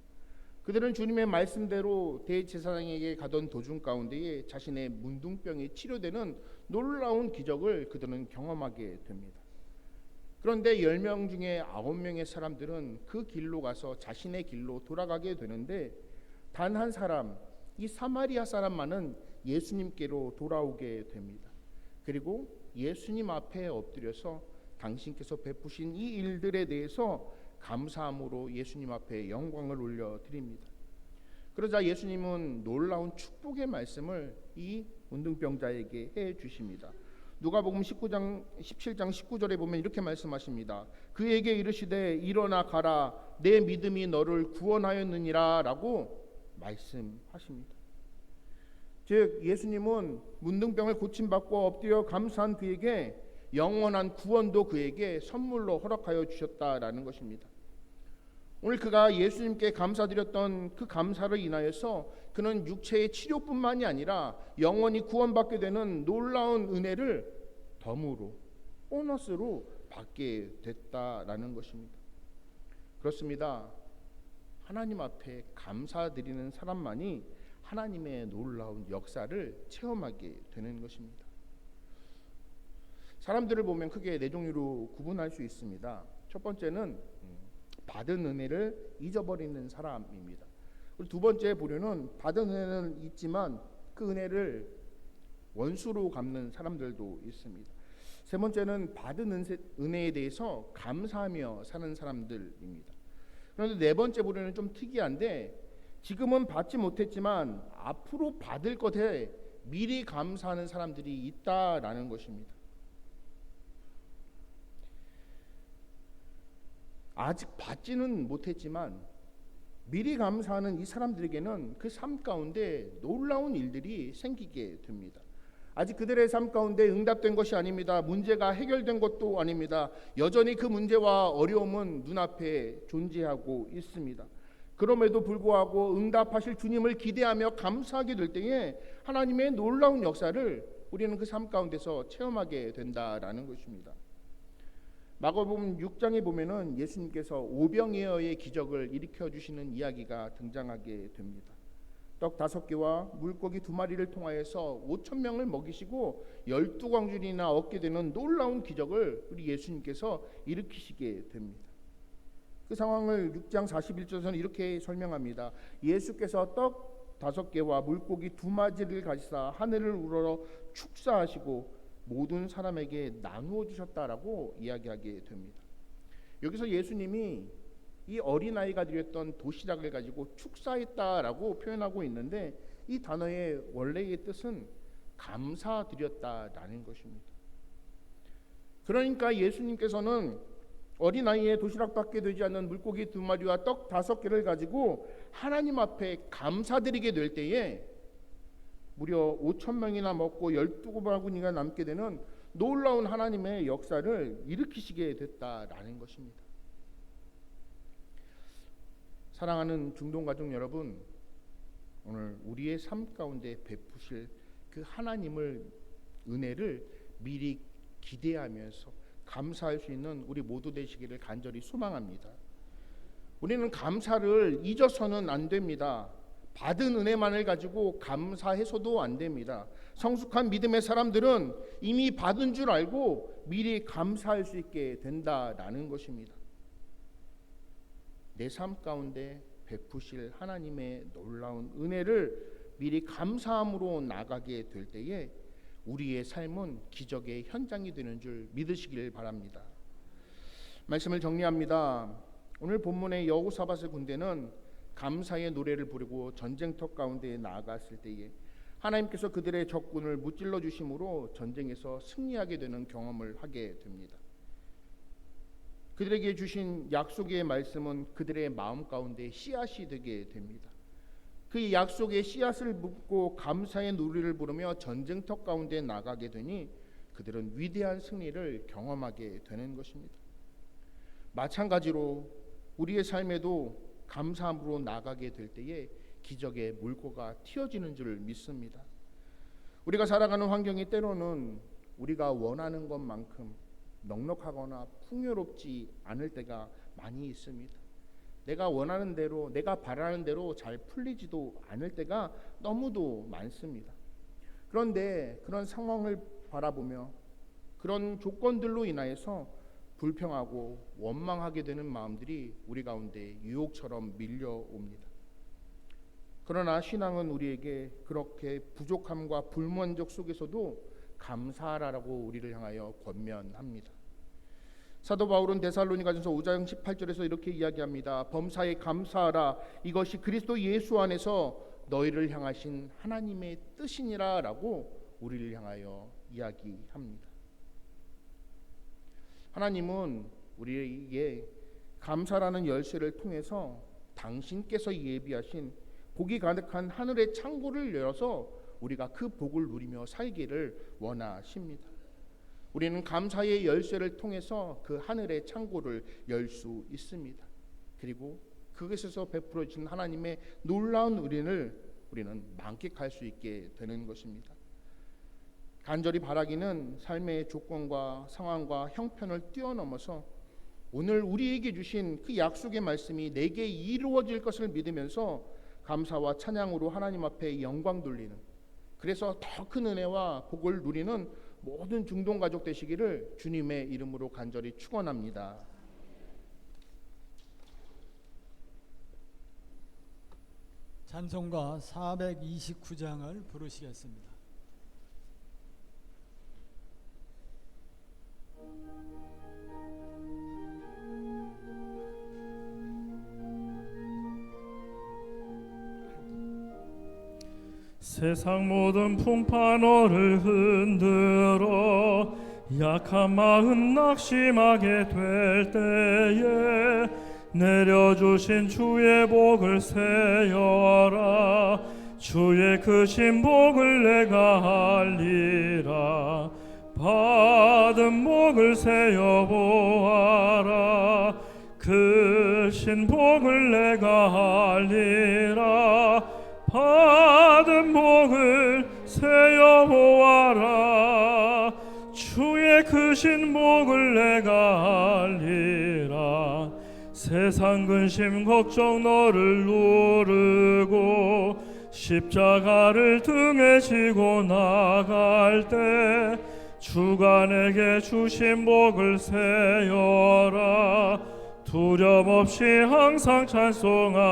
F: 그들은 주님의 말씀대로 대제사장에게 가던 도중 가운데에 자신의 문둥병이 치료되는 놀라운 기적을 그들은 경험하게 됩니다. 그런데 10명 중에 9명의 사람들은 그 길로 가서 자신의 길로 돌아가게 되는데 단 한 사람, 이 사마리아 사람만은 예수님께로 돌아오게 됩니다. 그리고 예수님 앞에 엎드려서 당신께서 베푸신 이 일들에 대해서 감사함으로 예수님 앞에 영광을 올려드립니다. 그러자 예수님은 놀라운 축복의 말씀을 이 문둥병자에게 해주십니다. 누가복음 17장 19절에 보면 이렇게 말씀하십니다. 그에게 이르시되 일어나 가라 내 믿음이 너를 구원하였느니라 라고 말씀하십니다. 즉 예수님은 문둥병을 고침받고 엎드려 감사한 그에게 영원한 구원도 그에게 선물로 허락하여 주셨다라는 것입니다. 오늘 그가 예수님께 감사드렸던 그 감사를 인하여서 그는 육체의 치료뿐만이 아니라 영원히 구원받게 되는 놀라운 은혜를 덤으로 보너스로 받게 됐다라는 것입니다. 그렇습니다. 하나님 앞에 감사드리는 사람만이 하나님의 놀라운 역사를 체험하게 되는 것입니다. 사람들을 보면 크게 네 종류로 구분할 수 있습니다. 첫 번째는 받은 은혜를 잊어버리는 사람입니다. 그리고 두 번째 부류는 받은 은혜는 있지만 그 은혜를 원수로 갚는 사람들도 있습니다. 세 번째는 받은 은혜에 대해서 감사하며 사는 사람들입니다. 그런데 네 번째 부류는 좀 특이한데 지금은 받지 못했지만 앞으로 받을 것에 미리 감사하는 사람들이 있다라는 것입니다. 아직 받지는 못했지만 미리 감사하는 이 사람들에게는 그 삶 가운데 놀라운 일들이 생기게 됩니다. 아직 그들의 삶 가운데 응답된 것이 아닙니다. 문제가 해결된 것도 아닙니다. 여전히 그 문제와 어려움은 눈앞에 존재하고 있습니다. 그럼에도 불구하고 응답하실 주님을 기대하며 감사하게 될 때에 하나님의 놀라운 역사를 우리는 그 삶 가운데서 체험하게 된다라는 것입니다. 마가복음 6장에 보면은 예수님께서 오병이어의 기적을 일으켜 주시는 이야기가 등장하게 됩니다. 떡 5개와 물고기 2마리를 통하여서 5,000명을 먹이시고 12광줄이나 얻게 되는 놀라운 기적을 우리 예수님께서 일으키시게 됩니다. 그 상황을 6장 41절에서는 이렇게 설명합니다. 예수께서 떡 5개와 물고기 2마리를 가지사 하늘을 우러러 축사하시고 모든 사람에게 나누어 주셨다라고 이야기하게 됩니다. 여기서 예수님이 이 어린아이가 드렸던 도시락을 가지고 축사했다라고 표현하고 있는데, 이 단어의 원래의 뜻은 감사드렸다라는 것입니다. 그러니까 예수님께서는 어린아이의 도시락밖에 되지 않는 물고기 2마리와 떡 5개를 가지고 하나님 앞에 감사드리게 될 때에 무려 5,000명이나 먹고 12바구니가 남게 되는 놀라운 하나님의 역사를 일으키시게 됐다라는 것입니다. 사랑하는 중동가족 여러분, 오늘 우리의 삶 가운데 베푸실 그 하나님을 은혜를 미리 기대하면서 감사할 수 있는 우리 모두 되시기를 간절히 소망합니다. 우리는 감사를 잊어서는 안 됩니다. 받은 은혜만을 가지고 감사해서도 안 됩니다. 성숙한 믿음의 사람들은 이미 받은 줄 알고 미리 감사할 수 있게 된다라는 것입니다. 내 삶 가운데 베푸실 하나님의 놀라운 은혜를 미리 감사함으로 나가게 될 때에 우리의 삶은 기적의 현장이 되는 줄 믿으시길 바랍니다. 말씀을 정리합니다. 오늘 본문의 여호사밧의 군대는 감사의 노래를 부르고 전쟁터 가운데 나아갔을 때에 하나님께서 그들의 적군을 무찔러 주심으로 전쟁에서 승리하게 되는 경험을 하게 됩니다. 그들에게 주신 약속의 말씀은 그들의 마음 가운데 씨앗이 되게 됩니다. 그 약속의 씨앗을 묻고 감사의 노래를 부르며 전쟁터 가운데 나가게 되니 그들은 위대한 승리를 경험하게 되는 것입니다. 마찬가지로 우리의 삶에도 감사함으로 나가게 될 때에 기적의 물꼬가 튀어지는 줄 믿습니다. 우리가 살아가는 환경이 때로는 우리가 원하는 것만큼 넉넉하거나 풍요롭지 않을 때가 많이 있습니다. 내가 원하는 대로, 내가 바라는 대로 잘 풀리지도 않을 때가 너무도 많습니다. 그런데 그런 상황을 바라보며 그런 조건들로 인하여서 불평하고 원망하게 되는 마음들이 우리 가운데 유혹처럼 밀려옵니다. 그러나 신앙은 우리에게 그렇게 부족함과 불만족 속에서도 감사하라고 우리를 향하여 권면합니다. 사도 바울은 데살로니가전서 5장 18절에서 이렇게 이야기합니다. 범사에 감사하라. 이것이 그리스도 예수 안에서 너희를 향하신 하나님의 뜻이니라 라고 우리를 향하여 이야기합니다. 하나님은 우리에게 감사라는 열쇠를 통해서 당신께서 예비하신 복이 가득한 하늘의 창고를 열어서 우리가 그 복을 누리며 살기를 원하십니다. 우리는 감사의 열쇠를 통해서 그 하늘의 창고를 열 수 있습니다. 그리고 그것에서 베풀어 주신 하나님의 놀라운 은혜를 우리는 만끽할 수 있게 되는 것입니다. 간절히 바라기는 삶의 조건과 상황과 형편을 뛰어넘어서 오늘 우리에게 주신 그 약속의 말씀이 내게 이루어질 것을 믿으면서 감사와 찬양으로 하나님 앞에 영광 돌리는, 그래서 더 큰 은혜와 복을 누리는 모든 중동 가족 되시기를 주님의 이름으로 간절히 축원합니다.
C: 찬송가 429장을 부르시겠습니다.
B: 세상 모든 풍파 너를 흔들어 약한 마음 낙심하게 될 때에 내려주신 주의 복을 세어라. 주의 크신 복을 내가 알리라. 받은 복을 세어보아라. 크신 복을 내가 알리라. 받은 복을 세어보아라. 주의 크신 복을 내가 알리라. 세상 근심 걱정 너를 누르고 십자가를 등에 지고 나갈 때 주가 내게 주신 복을 세어라. 두려움 없이 항상 찬송하리라.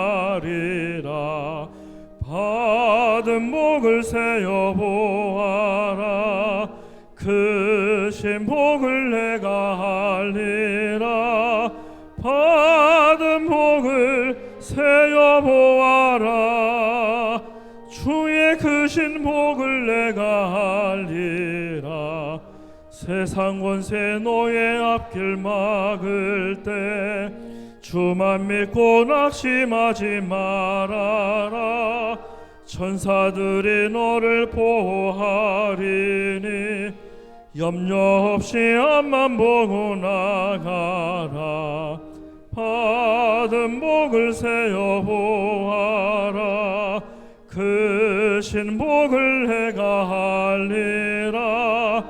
B: 받은 복을 세어 보아라. 크신 복을 내가 알리라. 받은 복을 세어 보아라. 주의 크신 복을 내가 알리라. 세상 권세 너의 앞길 막을 때 주만 믿고 낙심하지 말아라. 천사들이 너를 보호하리니 염려 없이 앞만 보고 나가라. 받은 복을 세어 보아라. 크신 복을 내가 알리라.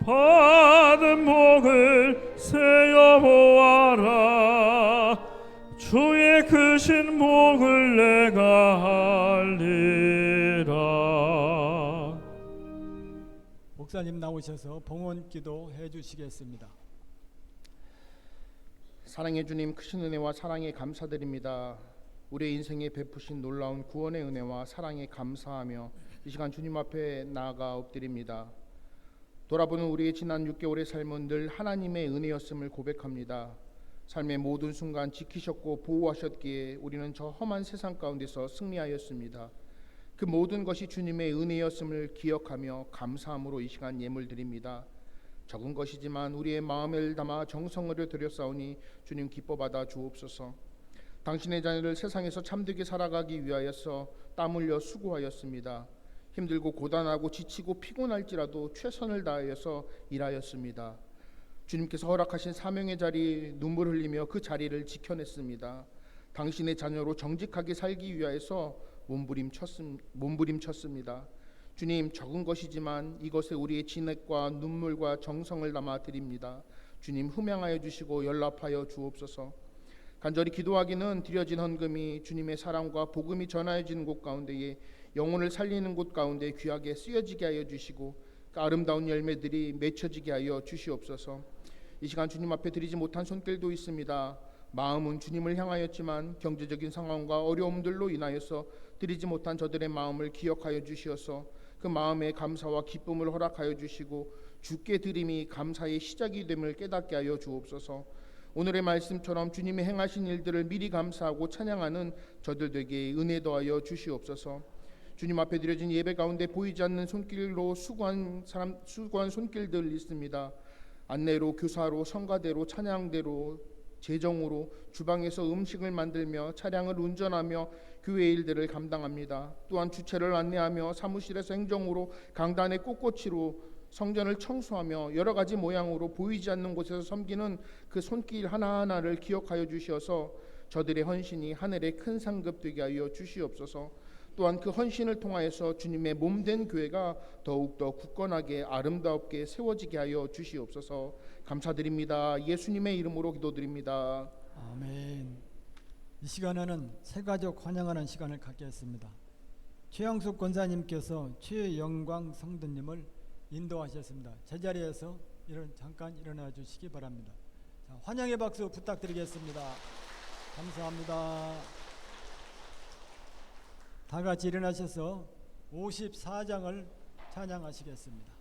B: 받은 복을 세어 보아라. 주의 크신 복을 내가 알리라.
C: 목사님 나오셔서 봉헌 기도 해주시겠습니다.
F: 사랑의 주님, 크신 은혜와 사랑에 감사드립니다. 우리의 인생에 베푸신 놀라운 구원의 은혜와 사랑에 감사하며 이 시간 주님 앞에 나아가 엎드립니다. 돌아보는 우리의 지난 6개월의 삶은 늘 하나님의 은혜였음을 고백합니다. 삶의 모든 순간 지키셨고 보호하셨기에 우리는 저 험한 세상 가운데서 승리하였습니다. 그 모든 것이 주님의 은혜였음을 기억하며 감사함으로 이 시간 예물 드립니다. 적은 것이지만 우리의 마음을 담아 정성을 들여싸우니 주님 기뻐 받아 주옵소서. 당신의 자녀를 세상에서 참되게 살아가기 위하여서 땀 흘려 수고하였습니다. 힘들고 고단하고 지치고 피곤할지라도 최선을 다하여서 일하였습니다. 주님께서 허락하신 사명의 자리 눈물 흘리며 그 자리를 지켜냈습니다. 당신의 자녀로 정직하게 살기 위하여서 몸부림쳤습니다. 주님, 적은 것이지만 이것에 우리의 진액과 눈물과 정성을 담아 드립니다. 주님, 흠양하여 주시고 연락하여 주옵소서. 간절히 기도하기는 드려진 헌금이 주님의 사랑과 복음이 전하여지는 곳 가운데에 영혼을 살리는 곳 가운데 귀하게 쓰여지게 하여 주시고 그 아름다운 열매들이 맺혀지게 하여 주시옵소서. 이 시간 주님 앞에 드리지 못한 손길도 있습니다. 마음은 주님을 향하였지만 경제적인 상황과 어려움들로 인하여서 드리지 못한 저들의 마음을 기억하여 주시어서 그 마음에 감사와 기쁨을 허락하여 주시고 주께 드림이 감사의 시작이 됨을 깨닫게 하여 주옵소서. 오늘의 말씀처럼 주님이 행하신 일들을 미리 감사하고 찬양하는 저들 되게 은혜 더하여 주시옵소서. 주님 앞에 드려진 예배 가운데 보이지 않는 손길로 수고한 손길들 있습니다. 안내로, 교사로, 성가대로, 찬양대로, 재정으로 주방에서 음식을 만들며 차량을 운전하며 교회 일들을 감당합니다. 또한 주체를 안내하며 사무실에서 행정으로, 강단의 꼿꼿이로 성전을 청소하며 여러 가지 모양으로 보이지 않는 곳에서 섬기는 그 손길 하나하나를 기억하여 주시어서 저들의 헌신이 하늘의 큰 상급 되게 하여 주시옵소서. 또한 그 헌신을 통하여서 주님의 몸된 교회가 더욱더 굳건하게 아름답게 세워지게 하여 주시옵소서. 감사드립니다. 예수님의 이름으로 기도드립니다.
C: 아멘. 이 시간에는 새가족 환영하는 시간을 갖겠습니다. 최양숙 권사님께서 최영광 성도님을 인도하셨습니다. 제자리에서 잠깐 일어나 주시기 바랍니다. 자, 환영의 박수 부탁드리겠습니다. 감사합니다. 다 같이 일어나셔서 54장을 찬양하시겠습니다.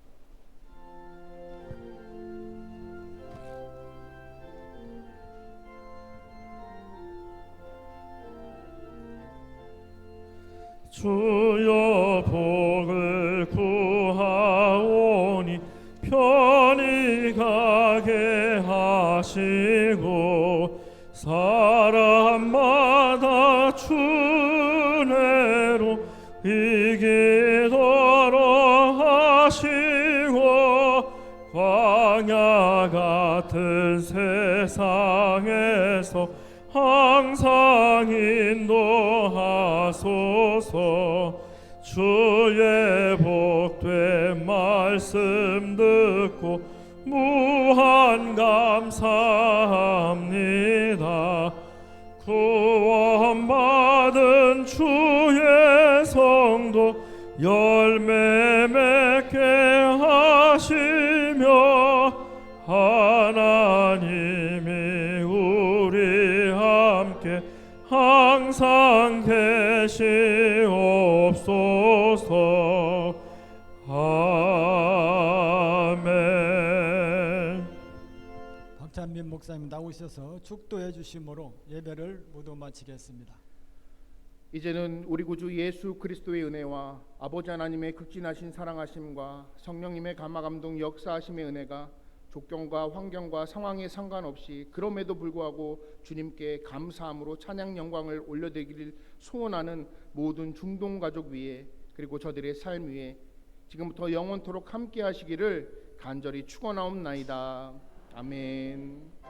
B: 주여 복을 구하오니 편히 가게 하시고 사람마다 주내로 이기도록 하시고 광야 같은 세상에서 항상 인도하소서. 주의 복된 말씀 듣고 무한 감사합니다. 구원받은 주의 성도 열매 맺게 하시며 하나님이 우리 함께 항상 계시옵소서. 아멘.
C: 박찬민 목사님 나오셔서 축도해 주심으로 예배를 모두 마치겠습니다.
F: 이제는 우리 구주 예수 그리스도의 은혜와 아버지 하나님의 극진하신 사랑하심과 성령님의 감화감동 역사하심의 은혜가 족경과 환경과 상황에 상관없이 그럼에도 불구하고 주님께 감사함으로 찬양 영광을 올려드리기를 소원하는 모든 중동 가족 위에, 그리고 저들의 삶 위에 지금부터 영원토록 함께 하시기를 간절히 축원하옵나이다. 아멘.